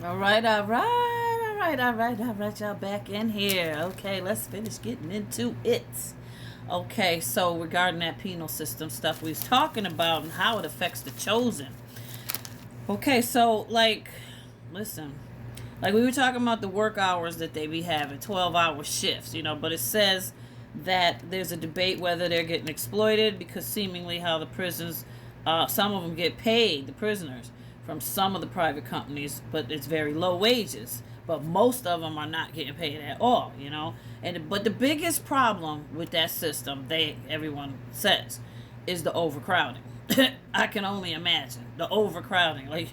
All right, all right, all right, all right, all right, y'all back in here. Okay, let's finish getting into it. Okay, so regarding that penal system stuff we was talking about and how it affects the chosen. Okay, so listen, like we were talking about the work hours that they be having, 12-hour shifts, but it says that there's a debate whether they're getting exploited because seemingly how the prisons, some of them get paid, the prisoners, from some of the private companies, but it's very low wages. But most of them are not getting paid at all. But the biggest problem with that system, everyone says, is the overcrowding. I can only imagine the overcrowding. Like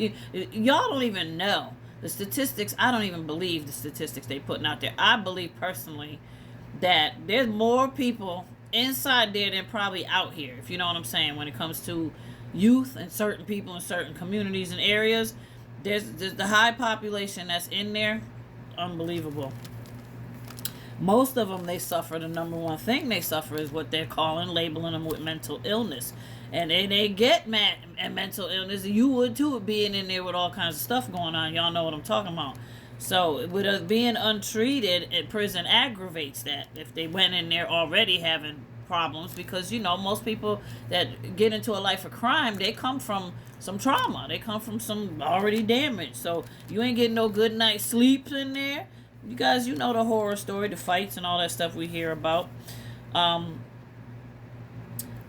y'all don't even know the statistics. I don't even believe the statistics they putting out there. I believe personally that there's more people inside there than probably out here, if you know what I'm saying, when it comes to youth and certain people in certain communities and areas. There's the high population that's in there, unbelievable. Most of them, they suffer, the number one thing they suffer is what they're labeling them with mental illness. And they get mental illness. You would too, being in there with all kinds of stuff going on. Y'all know what I'm talking about. So with us being untreated, prison aggravates that. If they went in there already having problems, because most people that get into a life of crime, they come from some trauma. They come from some already damage. So you ain't getting no good night's sleep in there. You guys, the horror story, the fights and all that stuff we hear about.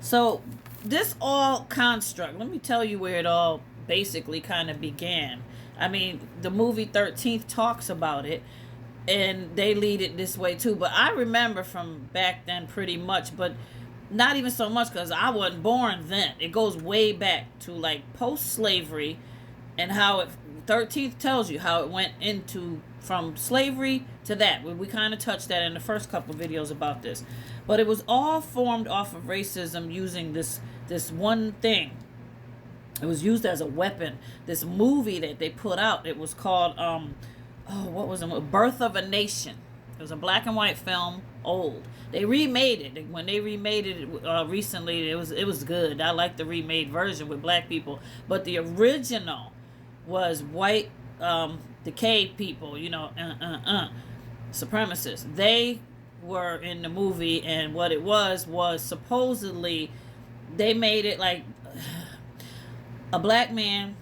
So this all construct, let me tell you where it all basically kind of began. I mean, the movie 13th talks about it, and they lead it this way too. But I remember from back then pretty much, but not even so much because I wasn't born then. It goes way back to like post-slavery, and how 13th tells you how it went into from slavery to that. We kind of touched that in the first couple videos about this. But it was all formed off of racism using this one thing. It was used as a weapon. This movie that they put out, it was called, what was it? Birth of a Nation. It was a black and white film, old. They remade it. When they remade it recently, it was good. I like the remade version with black people. But the original was white, decayed people, supremacists. They were in the movie, and what it was supposedly they made it like a black man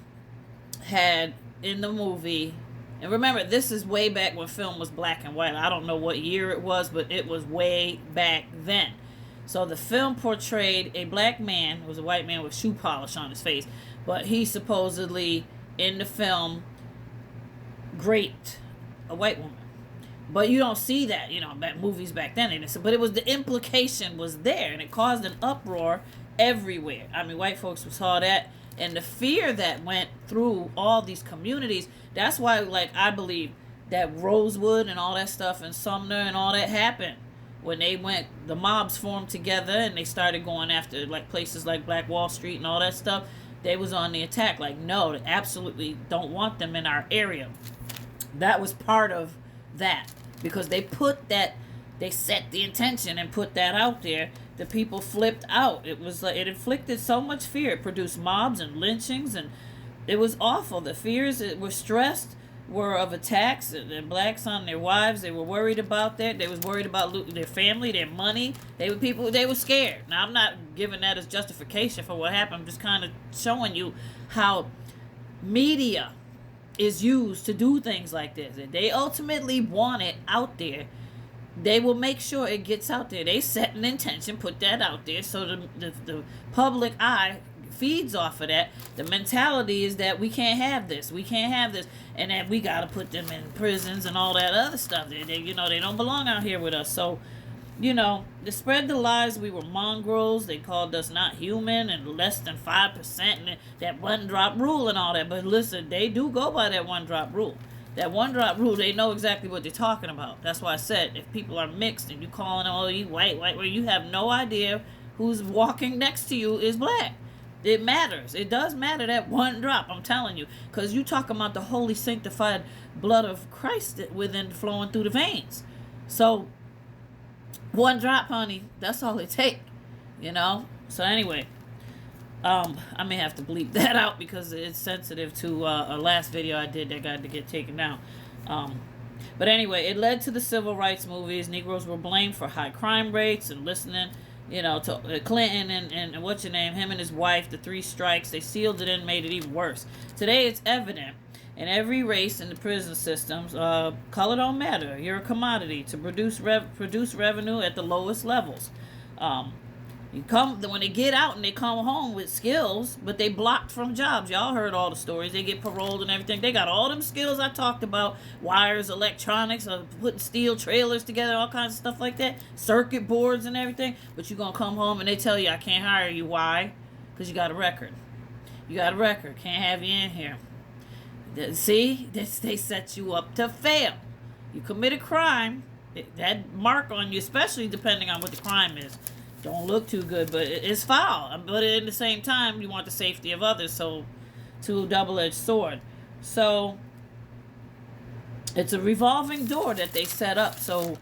had in the movie. And remember, this is way back when film was black and white. I don't know what year it was, but it was way back then. So the film portrayed a black man, it was a white man with shoe polish on his face, but he supposedly in the film raped a white woman. But you don't see that, movies back then. But it was, the implication was there, and it caused an uproar everywhere. I mean, white folks saw that, and the fear that went through all these communities. That's why, I believe that Rosewood and all that stuff and Sumner and all that happened when the mobs formed together and they started going after places like Black Wall Street and all that stuff. They was on the attack. No, they absolutely don't want them in our area. That was part of that, because they set the intention and put that out there. The people flipped out. It was it inflicted so much fear. It produced mobs and lynchings, and it was awful. The fears that were stressed were of attacks, and blacks on their wives. They were worried about that. They was worried about their family, their money. They were scared. Now, I'm not giving that as justification for what happened. I'm just kind of showing you how media is used to do things like this. If they ultimately want it out there, they will make sure it gets out there. They set an intention, put that out there, so the public eye feeds off of that. The mentality is that we can't have this, and that we got to put them in prisons and all that other stuff. They don't belong out here with us. So, to spread the lies we were mongrels, they called us not human and less than 5%, and that one drop rule and all that. But listen, they do go by that one drop rule. That one drop rule, they know exactly what they're talking about. That's why I said, if people are mixed and you calling them, oh, you white, where you have no idea who's walking next to you is black. It matters. It does matter, that one drop, I'm telling you. Because you talking about the holy sanctified blood of Christ within flowing through the veins. So, one drop, honey, that's all it take. So anyway, I may have to bleep that out because it's sensitive to a last video I did that got to get taken down. But anyway, it led to the civil rights movies. Negroes were blamed for high crime rates and listening, to Clinton and what's your name, him and his wife, the 3 strikes. They sealed it in, made it even worse. Today it's evident in every race in the prison systems, color don't matter. You're a commodity to produce revenue at the lowest levels. When they get out and they come home with skills, but they blocked from jobs. Y'all heard all the stories. They get paroled and everything. They got all them skills I talked about. Wires, electronics, putting steel trailers together, all kinds of stuff like that. Circuit boards and everything. But you're going to come home and they tell you, I can't hire you. Why? Because you got a record. You got a record. Can't have you in here. See? They set you up to fail. You commit a crime. That mark on you, especially depending on what the crime is, don't look too good, but it's foul. But at the same time, you want the safety of others, so two double-edged sword. So it's a revolving door that they set up. So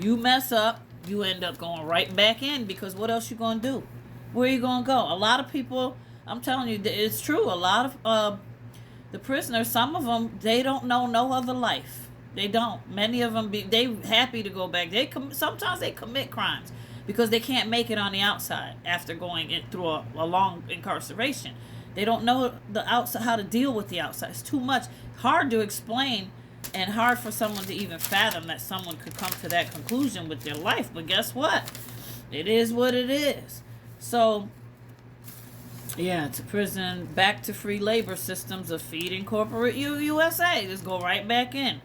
you mess up, you end up going right back in, because what else you gonna do? Where you gonna go? A lot of people, I'm telling you, it's true. A lot of the prisoners, some of them, they don't know no other life. They don't. Many of them, they happy to go back. Sometimes they commit crimes because they can't make it on the outside after going through a long incarceration. They don't know the outside, how to deal with the outside. It's too much. Hard to explain and hard for someone to even fathom that someone could come to that conclusion with their life. But guess what? It is what it is. So, yeah, to prison, back to free labor systems of feeding corporate USA. Just go right back in.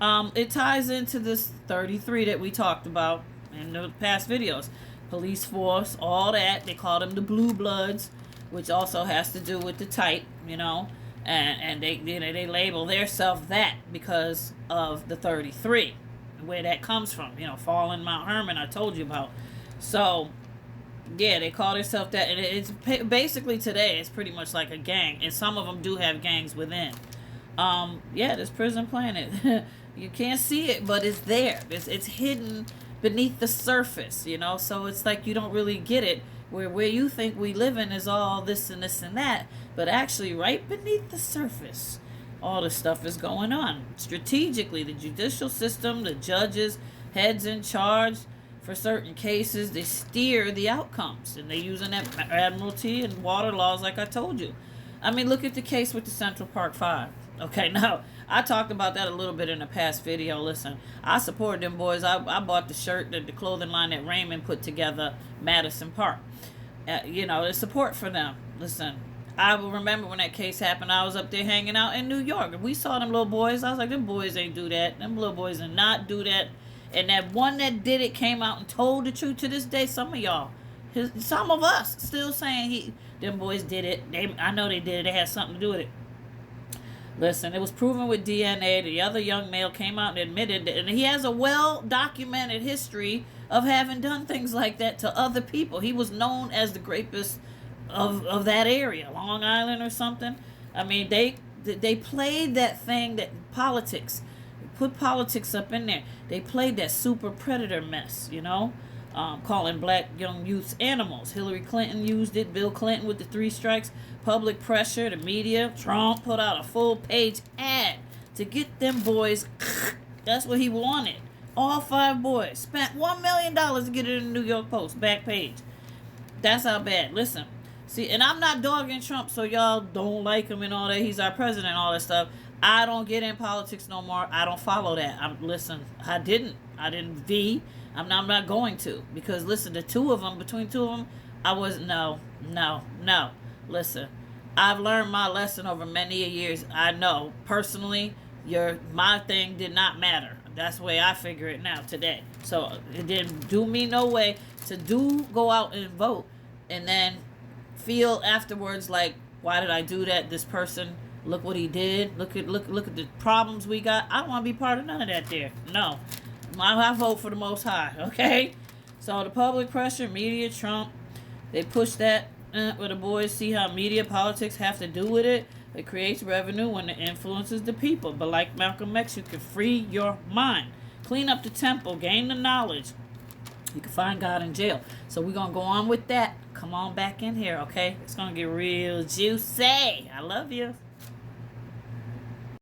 It ties into this 33 that we talked about in the past videos. Police force, all that. They call them the blue bloods, which also has to do with the type, and they label theirself that because of the 33, where that comes from, fallen Mount Hermon I told you about. So yeah, they call themselves that, and it's basically today it's pretty much like a gang, and some of them do have gangs within. This prison planet, you can't see it, but it's there. It's hidden beneath the surface, so it's like you don't really get it, where you think we live in is all this and this and that, but actually right beneath the surface all this stuff is going on. Strategically, the judicial system, the judges, heads in charge for certain cases, they steer the outcomes, and they using that admiralty and water laws like I told you. I mean, look at the case with the Central Park 5. Okay, now, I talked about that a little bit in a past video. Listen, I support them boys. I bought the shirt, the clothing line that Raymond put together, Madison Park. There's support for them. Listen, I will remember when that case happened, I was up there hanging out in New York. We saw them little boys. I was like, them boys ain't do that. Them little boys did not do that. And that one that did it came out and told the truth. To this day, some of y'all, some of us, still saying them boys did it. I know they did it. They had something to do with it. Listen, it was proven with DNA. The other young male came out and admitted that, and he has a well-documented history of having done things like that to other people. He was known as the rapist of that area, Long Island or something. I mean, they played that thing, that politics. Put politics up in there. They played that super predator mess, calling black young youths animals. Hillary Clinton used it. Bill Clinton with the 3 strikes. Public pressure, the media. Trump put out a full-page ad to get them boys. That's what he wanted. All 5 boys. Spent $1 million to get it in the New York Post. Back page. That's how bad. Listen. See, and I'm not dogging Trump, so y'all don't like him and all that. He's our president and all that stuff. I don't get in politics no more. I don't follow that. I didn't I'm not going to, because listen, between two of them, I was no. Listen, I've learned my lesson over many years. I know personally, my thing did not matter. That's the way I figure it now today. So it didn't do me no way to go out and vote and then feel afterwards like, why did I do that? This person, look what he did. Look at the problems we got. I don't want to be part of none of that there. No. I vote for the Most High, okay? So the public pressure, media, Trump, they push that where the boys see how media, politics have to do with it. It creates revenue when it influences the people. But like Malcolm X, you can free your mind. Clean up the temple, gain the knowledge. You can find God in jail. So we're going to go on with that. Come on back in here, okay? It's going to get real juicy. I love you.